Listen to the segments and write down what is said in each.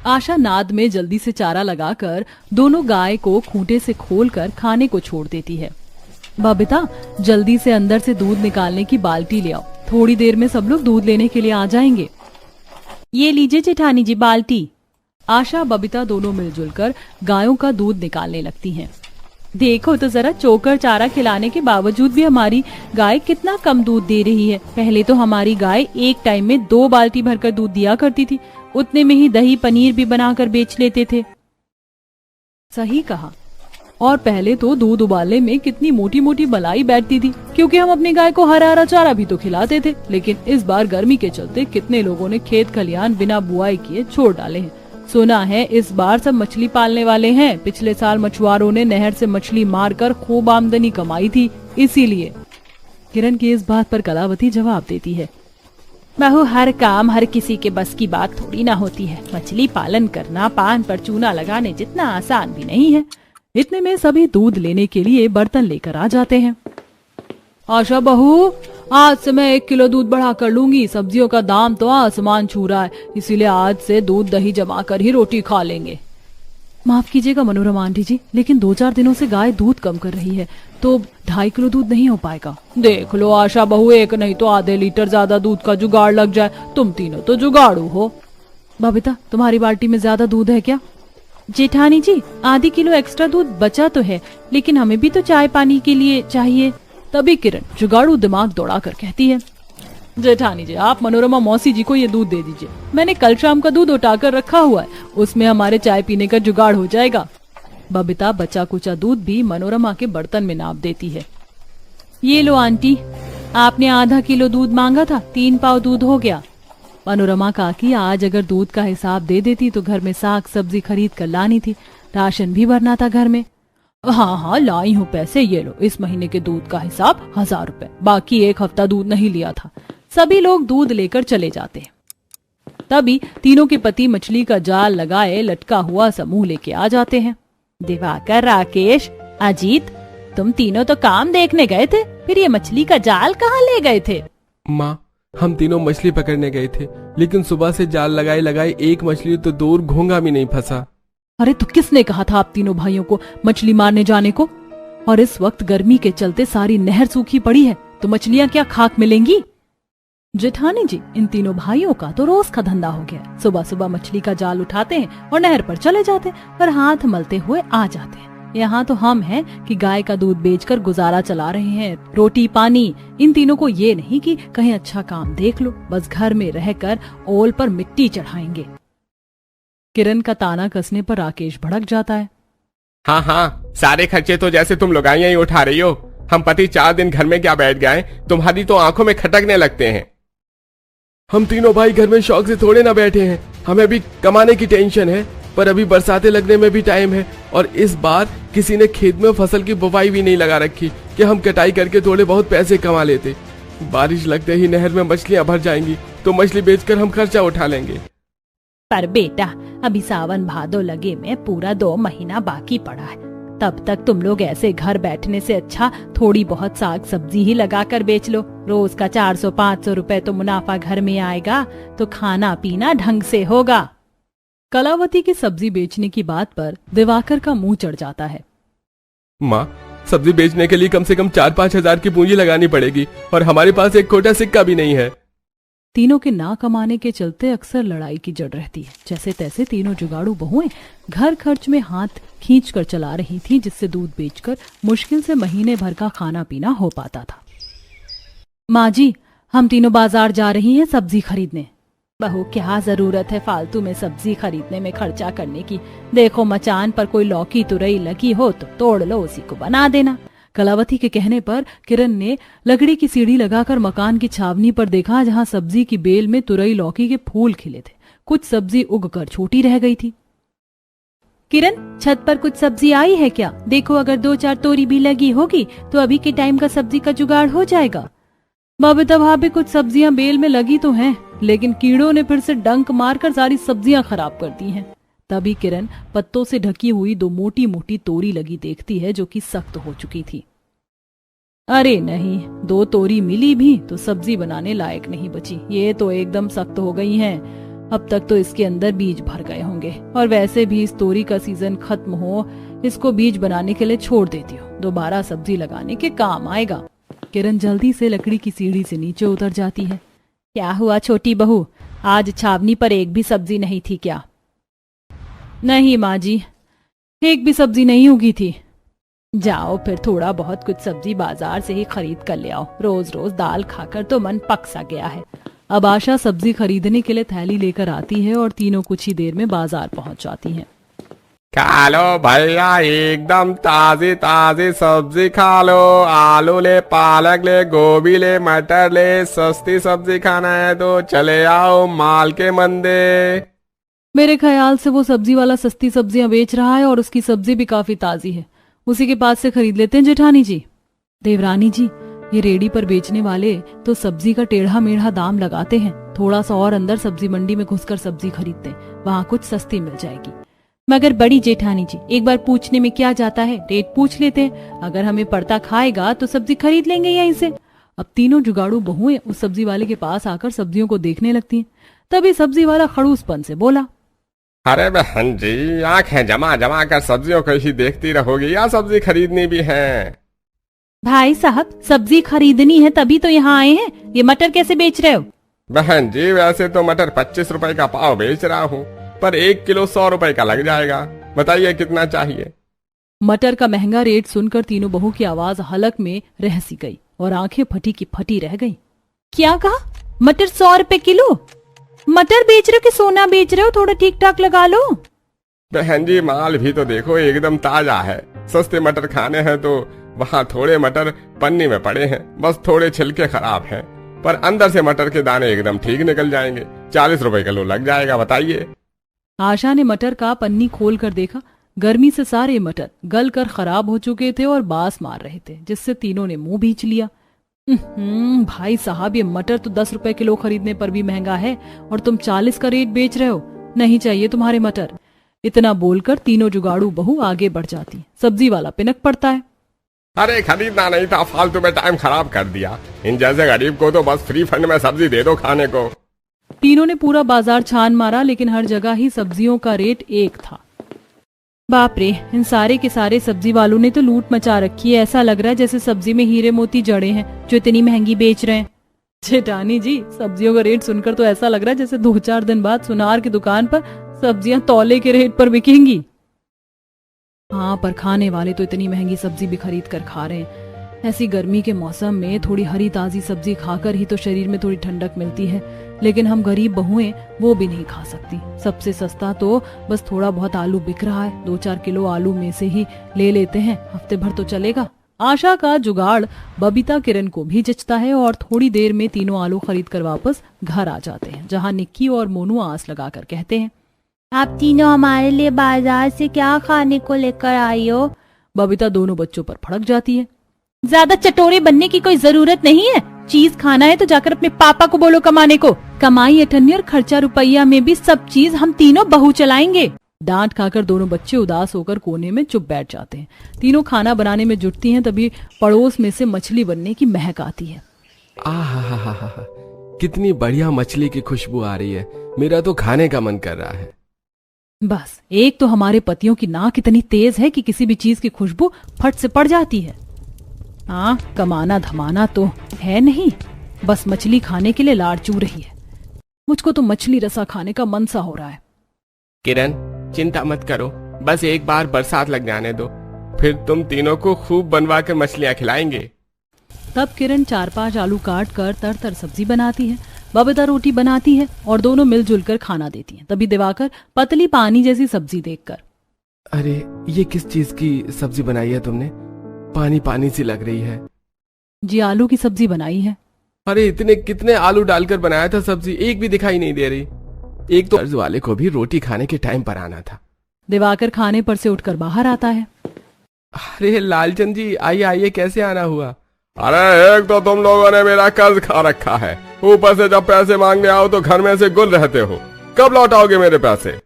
आशा नाद में जल्दी से चारा लगाकर दोनों गाय को खूंटे से खोलकर खाने को छोड़ देती है। बबीता, जल्दी से अंदर से दूध निकालने की बाल्टी ले आओ, थोड़ी देर में सब लोग दूध लेने के लिए आ जाएंगे। ये लीजिए जेठानी जी बाल्टी। आशा बबीता दोनों मिलजुल कर गायों का दूध निकालने लगती हैं। देखो तो जरा, चोकर चारा खिलाने के बावजूद भी हमारी गाय कितना कम दूध दे रही है। पहले तो हमारी गाय एक टाइम में 2 बाल्टी भरकर दूध दिया करती थी, उतने में ही दही पनीर भी बनाकर बेच लेते थे। सही कहा। और पहले तो दूध उबालने में कितनी मोटी मोटी मलाई बैठती थी, क्योंकि हम अपनी गाय को हरा हरा चारा भी तो खिलाते थे। लेकिन इस बार गर्मी के चलते कितने लोगों ने खेत खलियान बिना बुआई किए छोड़ डाले हैं। सुना है इस बार सब मछली पालने वाले हैं। पिछले साल मछुआरों ने नहर से मछली मारकर खूब आमदनी कमाई थी, इसीलिए। किरण की इस बात पर कलावती जवाब देती है, बहू, हर काम हर किसी के बस की बात थोड़ी ना होती है। मछली पालन करना पान पर चूना लगाने जितना आसान भी नहीं है। इतने में सभी दूध लेने के लिए बर्तन लेकर आ जाते हैं। आशा बहू, आज से मैं 1 किलो दूध बढ़ा कर लूंगी। सब्जियों का दाम तो आसमान छू रहा है, इसीलिए आज से दूध दही जमा कर ही रोटी खा लेंगे। माफ कीजिएगा मनोरमा आंटी जी, लेकिन 2-4 दिनों से गाय दूध कम कर रही है, तो 2.5 किलो दूध नहीं हो पाएगा। देख लो आशा बहू, 1 नहीं तो आधे लीटर ज्यादा दूध का जुगाड़ लग जाए। तुम तीनों तो जुगाड़ू हो। बबीता, तुम्हारी बाल्टी में ज्यादा दूध है क्या? जेठानी जी, आधी किलो एक्स्ट्रा दूध बचा तो है, लेकिन हमें भी तो चाय पानी के लिए चाहिए। तभी किरण जुगाड़ू दिमाग दौड़ाकर कहती है, जेठानी जी, आप मनोरमा मौसी जी को ये दूध दे दीजिए। मैंने कल शाम का दूध उठाकर रखा हुआ है, उसमें हमारे चाय पीने का जुगाड़ हो जाएगा। बबीता बचा कुचा दूध भी मनोरमा के बर्तन में नाप देती है। ये लो आंटी, आपने आधा किलो दूध मांगा था, 3 पाव दूध हो गया। मनोरमा काकी आज अगर दूध का हिसाब दे देती तो घर में साग सब्जी खरीद कर लानी थी, राशन भी भरना था घर में। हाँ, लाई हूँ पैसे, ये लो। इस महीने के दूध का हिसाब 1000 रुपए, बाकी 1 हफ्ता दूध नहीं लिया था। सभी लोग दूध लेकर चले जाते हैं। तभी तीनों के पति मछली का जाल लगाए लटका हुआ समूह लेके आ जाते हैं। दिवाकर, राकेश, अजीत, तुम तीनों तो काम देखने गए थे, फिर ये मछली का जाल कहाँ ले गए थे? माँ, हम तीनों मछली पकड़ने गए थे, लेकिन सुबह से जाल लगाए लगाए एक मछली तो दूर घोंगा भी नहीं फंसा। अरे तो किसने कहा था आप तीनों भाइयों को मछली मारने जाने को? और इस वक्त गर्मी के चलते सारी नहर सूखी पड़ी है, तो मछलियां क्या खाक मिलेंगी? जेठानी जी, इन तीनों भाइयों का तो रोज का धंधा हो गया। सुबह सुबह मछली का जाल उठाते हैं और नहर पर चले जाते हैं और हाथ मलते हुए आ जाते हैं। यहाँ तो हम हैं कि गाय का दूध बेचकर गुजारा चला रहे हैं, रोटी पानी। इन तीनों को ये नहीं कि कहीं अच्छा काम देख लो, बस घर में रहकर ओल पर मिट्टी चढ़ाएंगे। किरण का ताना कसने पर राकेश भड़क जाता है। हाँ, सारे खर्चे तो जैसे तुम लोग ही उठा रही हो। हम पति 4 दिन घर में क्या बैठ गए, तुम्हारी तो आंखों में खटकने लगते हैं। हम तीनों भाई घर में शौक से थोड़े ना बैठे हैं, हमें भी कमाने की टेंशन है, पर अभी बरसातें लगने में भी टाइम है। और इस बार किसी ने खेत में फसल की बुवाई भी नहीं लगा रखी कि हम कटाई करके थोड़े बहुत पैसे कमा लेते। बारिश लगते ही नहर में मछलियां भर जाएंगी, तो मछली बेचकर हम खर्चा उठा लेंगे। पर बेटा, अभी सावन भादो लगे में पूरा 2 महीना बाकी पड़ा है। तब तक तुम लोग ऐसे घर बैठने से अच्छा थोड़ी बहुत साग सब्जी ही लगा कर बेच लो। रोज का 400-500 रुपए तो मुनाफा घर में आएगा, तो खाना पीना ढंग से होगा। कलावती की सब्जी बेचने की बात पर दिवाकर का मुंह चढ़ जाता है। माँ, सब्जी बेचने के लिए कम से कम 4-5 हजार की पूंजी लगानी पड़ेगी, और हमारे पास एक खोटा सिक्का भी नहीं है। तीनों के ना कमाने के चलते अक्सर लड़ाई की जड़ रहती है। जैसे तैसे तीनों जुगाड़ू बहुएं घर खर्च में हाथ खींच कर चला रही थी, जिससे दूध बेचकर मुश्किल से महीने भर का खाना पीना हो पाता था। माँ जी, हम तीनों बाजार जा रही हैं सब्जी खरीदने। बहू, क्या जरूरत है फालतू में सब्जी खरीदने में खर्चा करने की? देखो, मचान पर कोई लौकी तुरई लगी हो तो तोड़ लो, उसी को बना देना। कलावती के कहने पर किरण ने लकड़ी की सीढ़ी लगाकर मकान की छावनी पर देखा, जहाँ सब्जी की बेल में तुरई लौकी के फूल खिले थे। कुछ सब्जी उगकर छोटी रह गई थी। किरण, छत पर कुछ सब्जी आई है क्या? देखो, अगर 2-4 तोरी भी लगी होगी तो अभी के टाइम का सब्जी का जुगाड़ हो जाएगा। बबीता भाभी, कुछ सब्जियां बेल में लगी तो हैं, लेकिन कीड़ों ने फिर से डंक मारकर सारी सब्जियां खराब कर दी हैं। तभी किरण पत्तों से ढकी हुई 2 मोटी मोटी तोरी लगी देखती है, जो कि सख्त हो चुकी थी। अरे नहीं, 2 तोरी मिली भी तो सब्जी बनाने लायक नहीं बची, ये तो एकदम सख्त हो गई हैं। अब तक तो इसके अंदर बीज भर गए होंगे, और वैसे भी इस तोरी का सीजन खत्म हो, इसको बीज बनाने के लिए छोड़ देती हूँ, दोबारा सब्जी लगाने के काम आएगा। किरण जल्दी से लकड़ी की सीढ़ी से नीचे उतर जाती है। क्या हुआ छोटी बहू, आज छावनी पर एक भी सब्जी नहीं थी क्या? नहीं माँ जी, एक भी सब्जी नहीं उगी थी। जाओ फिर थोड़ा बहुत कुछ सब्जी बाजार से ही खरीद कर ले आओ, रोज रोज दाल खाकर तो मन पक सा गया है। अब आशा सब्जी खरीदने के लिए थैली लेकर आती है और तीनों कुछ ही देर में बाजार पहुंच जाती हैं। खा लो भैया, एकदम ताजी ताजी सब्जी खा लो। आलू ले, पालक ले, गोभी ले, मटर ले, सस्ती सब्जी खाना है तो चले आओ माल के मंदे। मेरे ख्याल से वो सब्जी वाला सस्ती सब्जियां बेच रहा है और उसकी सब्जी भी काफी ताजी है, उसी के पास से खरीद लेते हैं जेठानी जी। देवरानी जी, ये रेडी पर बेचने वाले तो सब्जी का टेढ़ा मेढ़ा दाम लगाते हैं, थोड़ा सा और अंदर सब्जी मंडी में घुसकर सब्जी खरीदते, वहाँ कुछ सस्ती मिल जाएगी। मगर बड़ी जेठानी जी, एक बार पूछने में क्या जाता है, रेट पूछ लेते हैं, अगर हमें पड़ता खाएगा तो सब्जी खरीद लेंगे यहीं से। अब तीनों जुगाड़ू बहुएं उस सब्जी वाले के पास आकर सब्जियों को देखने लगती हैं। तभी सब्जी वाला खड़ूसपन से बोला, अरे बहन जी, आंखें जमा जमा कर सब्जियों को ही देखती रहोगी या सब्जी खरीदनी भी है? भाई साहब, सब्जी खरीदनी है तभी तो यहाँ आए हैं, ये मटर कैसे बेच रहे हो? बहन जी, वैसे तो मटर 25 रुपए का पाव बेच रहा हूँ, पर 1 किलो 100 रुपए का लग जाएगा, बताइए कितना चाहिए? मटर का महंगा रेट सुनकर तीनों बहू की आवाज हलक में रह सी गई और आंखें फटी की फटी रह गईं। क्या कहा? मटर 100 रुपए किलो? मटर बेच रहे हो कि सोना बेच रहे हो? थोड़ा ठीक ठाक लगा लो। बहन जी, माल भी तो देखो, एकदम ताजा है। सस्ते मटर खाने हैं तो वहाँ थोड़े मटर पन्नी में पड़े हैं, बस थोड़े छिलके खराब हैं, पर अंदर से मटर के दाने एकदम ठीक निकल जाएंगे। 40 रुपए किलो लग जाएगा, बताइए। आशा ने मटर का पन्नी खोल कर देखा। गर्मी से सारे मटर गल कर खराब हो चुके थे और बास मार रहे थे, जिससे तीनों ने मुंह भींच लिया। भाई साहब, ये मटर तो 10 रुपए किलो खरीदने पर भी महंगा है और तुम 40 का रेट बेच रहे हो। नहीं चाहिए तुम्हारे मटर। इतना बोलकर तीनों जुगाड़ू बहू आगे बढ़ जाती। सब्जी वाला पिनक पड़ता है, अरे खरीदना नहीं था, फालतू में टाइम खराब कर दिया। इन जैसे गरीब को तो बस फ्री फंड में सब्जी दे दो खाने को। तीनों ने पूरा बाजार छान मारा, लेकिन हर जगह ही सब्जियों का रेट एक था। बाप रे, इन सारे के सारे सब्जी वालों ने तो लूट मचा रखी है। ऐसा लग रहा है जैसे सब्जी में हीरे मोती जड़े हैं जो इतनी महंगी बेच रहे हैं। जेठानी जी, सब्जियों का रेट सुनकर तो ऐसा लग रहा है जैसे 2-4 दिन बाद सुनार की दुकान पर सब्जियां तौले के रेट पर बिकेंगी। हाँ, पर खाने वाले तो इतनी महंगी सब्जी भी खरीद कर खा रहे हैं। ऐसी गर्मी के मौसम में थोड़ी हरी ताजी सब्जी खाकर ही तो शरीर में थोड़ी ठंडक मिलती है, लेकिन हम गरीब बहुएं वो भी नहीं खा सकती। सबसे सस्ता तो बस थोड़ा बहुत आलू बिक रहा है, 2-4 किलो आलू में से ही ले लेते हैं, हफ्ते भर तो चलेगा। आशा का जुगाड़ बबीता किरण को भी जचता है और थोड़ी देर में तीनों आलू खरीद कर वापस घर आ जाते हैं, जहाँ निक्की और मोनू आस लगाकर कहते हैं, आप तीनों हमारे लिए बाजार से क्या खाने को लेकर आई हो? बबीता दोनों बच्चों पर भड़क जाती है। ज्यादा चटोरे बनने की कोई जरूरत नहीं है। चीज खाना है तो जाकर अपने पापा को बोलो कमाने को। कमाई अठन्नी और खर्चा रुपया में भी सब चीज हम तीनों बहू चलाएंगे। डांट खाकर दोनों बच्चे उदास होकर कोने में चुप बैठ जाते हैं। तीनों खाना बनाने में जुटती हैं, तभी पड़ोस में से मछली बनने की महक आती है। आहा, कितनी बढ़िया मछली की खुशबू आ रही है, मेरा तो खाने का मन कर रहा है। बस एक तो हमारे पतियों की नाक इतनी तेज है कि किसी भी चीज की खुशबू फट से पड़ जाती है। हाँ, कमाना धमाना तो है नहीं, बस मछली खाने के लिए लाड़ चू रही है। मुझको तो मछली रसा खाने का मन सा हो रहा है। किरण, चिंता मत करो, बस एक बार बरसात लग जाने दो, फिर तुम तीनों को खूब बनवा कर मछलियां खिलाएंगे। तब किरण 4-5 आलू काट कर तर सब्जी बनाती है, बबीता रोटी बनाती है और दोनों मिलजुल कर खाना देती हैं। तभी दिवाकर पतली पानी जैसी सब्जी देखकर, अरे ये किस चीज की सब्जी बनाई है तुमने? पानी पानी सी लग रही है। जी, आलू की सब्जी बनाई है। अरे इतने कितने आलू डालकर बनाया था सब्जी, एक भी दिखाई नहीं दे रही। एक तो कर्ज वाले को भी रोटी खाने के टाइम पर आना था। दिवाकर खाने पर से उठकर बाहर आता है। अरे लालचंद जी, आइए आइए, कैसे आना हुआ? अरे एक तो तुम लोगों ने मेरा कर्ज खा रखा है, ऊपर से जब पैसे मांगने आओ तो घर में से गुल रहते हो। कब लौटाओगे मेरे पैसे?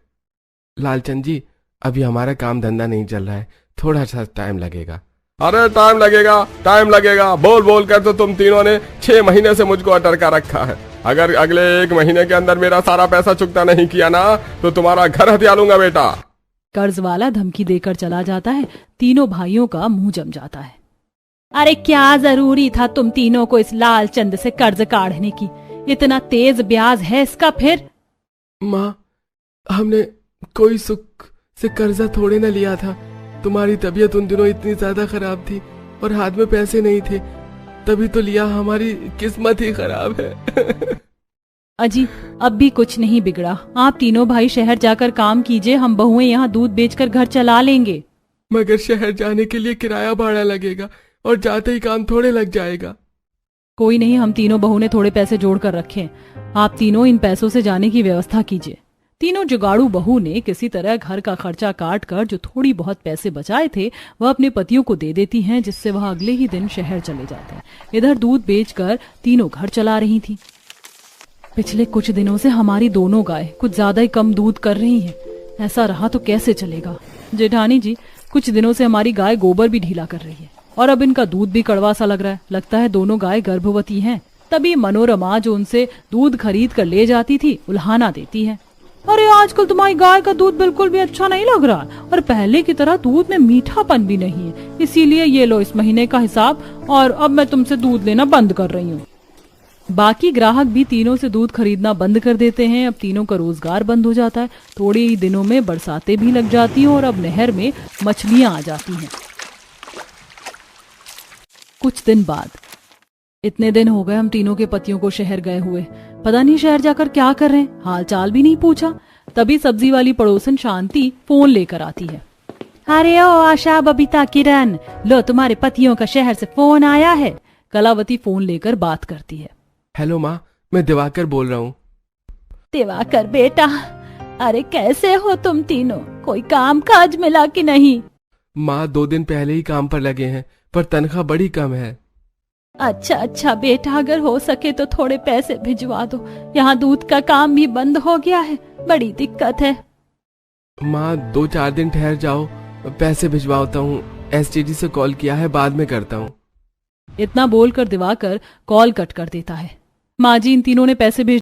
लालचंद जी, अभी हमारा काम धंधा नहीं चल रहा है, थोड़ा सा टाइम लगेगा। अरे टाइम लगेगा, बोल बोल कर तो तुम तीनों ने 6 महीने से मुझको अटरका रखा है। अगर अगले 1 महीने के अंदर मेरा सारा पैसा चुकता नहीं किया ना तो तुम्हारा घर हथिया लूंगा बेटा। कर्ज वाला धमकी देकर चला जाता है। तीनों भाइयों का मुंह जम जाता है। अरे क्या जरूरी था तुम तीनों को इस लाल चंद से कर्ज काढ़ने की? इतना तेज ब्याज है इसका फिर। माँ, हमने कोई सुख से कर्जा थोड़े न लिया था। तुम्हारी तबीयत उन दिनों इतनी ज्यादा खराब थी और हाथ में पैसे नहीं थे, तभी तो लिया। हमारी किस्मत ही खराब है। अजी, अब भी कुछ नहीं बिगड़ा। आप तीनों भाई शहर जाकर काम कीजिए, हम बहुएं यहाँ दूध बेचकर घर चला लेंगे। मगर शहर जाने के लिए किराया भाड़ा लगेगा और जाते ही काम थोड़े लग जाएगा। कोई नहीं, हम तीनों बहू ने थोड़े पैसे जोड़ कर रखे हैं। आप तीनों इन पैसों से जाने की व्यवस्था कीजिए। तीनों जुगाड़ू बहू ने किसी तरह घर का खर्चा काट कर जो थोड़ी बहुत पैसे बचाए थे वह अपने पतियों को दे देती हैं, जिससे वह अगले ही दिन शहर चले जाते हैं। इधर दूध बेचकर तीनों घर चला रही थी। पिछले कुछ दिनों से हमारी दोनों गाय कुछ ज्यादा ही कम दूध कर रही हैं। ऐसा रहा तो कैसे चलेगा जेठानी जी? कुछ दिनों से हमारी गाय गोबर भी ढीला कर रही है और अब इनका दूध भी कड़वा सा लग रहा है। लगता है दोनों गाय गर्भवती हैं। तभी मनोरमा जो उनसे दूध खरीद कर ले जाती थी उल्हाना देती है। अरे आजकल तुम्हारी गाय का दूध बिल्कुल भी अच्छा नहीं लग रहा और पहले की तरह दूध में मीठापन भी नहीं है, इसीलिए ये लो इस महीने का हिसाब और अब मैं तुमसे दूध लेना बंद कर रही हूँ। बाकी ग्राहक भी तीनों से दूध खरीदना बंद कर देते हैं। अब तीनों का रोजगार बंद हो जाता है। थोड़े ही दिनों में बरसातें भी लग जाती हैं और अब नहर में मछलियां आ जाती हैं। कुछ दिन बाद, इतने दिन हो गए हम तीनों के पतियों को शहर गए हुए, पता नहीं शहर जाकर क्या कर रहे हैं, हाल चाल भी नहीं पूछा। तभी सब्जी वाली पड़ोसन शांति फोन लेकर आती है। अरे ओ आशा, बबीता, किरण, लो तुम्हारे पतियों का शहर से फोन आया है। कलावती फोन लेकर बात करती है। हेलो माँ, मैं दिवाकर बोल रहा हूँ। दिवाकर बेटा, अरे कैसे हो तुम तीनों? कोई काम काज मिला कि नहीं? माँ, 2 दिन पहले ही काम पर लगे हैं पर तनख्वाह बड़ी कम है। अच्छा बेटा, अगर हो सके तो थोड़े पैसे भिजवा दो। यहाँ दूध का काम भी बंद हो गया है, बड़ी दिक्कत है। माँ, 2-4 दिन ठहर जाओ, पैसे भिजवाता हूँ। एसटीडी से कॉल किया है, बाद में करता हूँ। इतना बोलकर दिवाकर कॉल कट कर देता है। माँ जी, इन तीनों ने पैसे भेज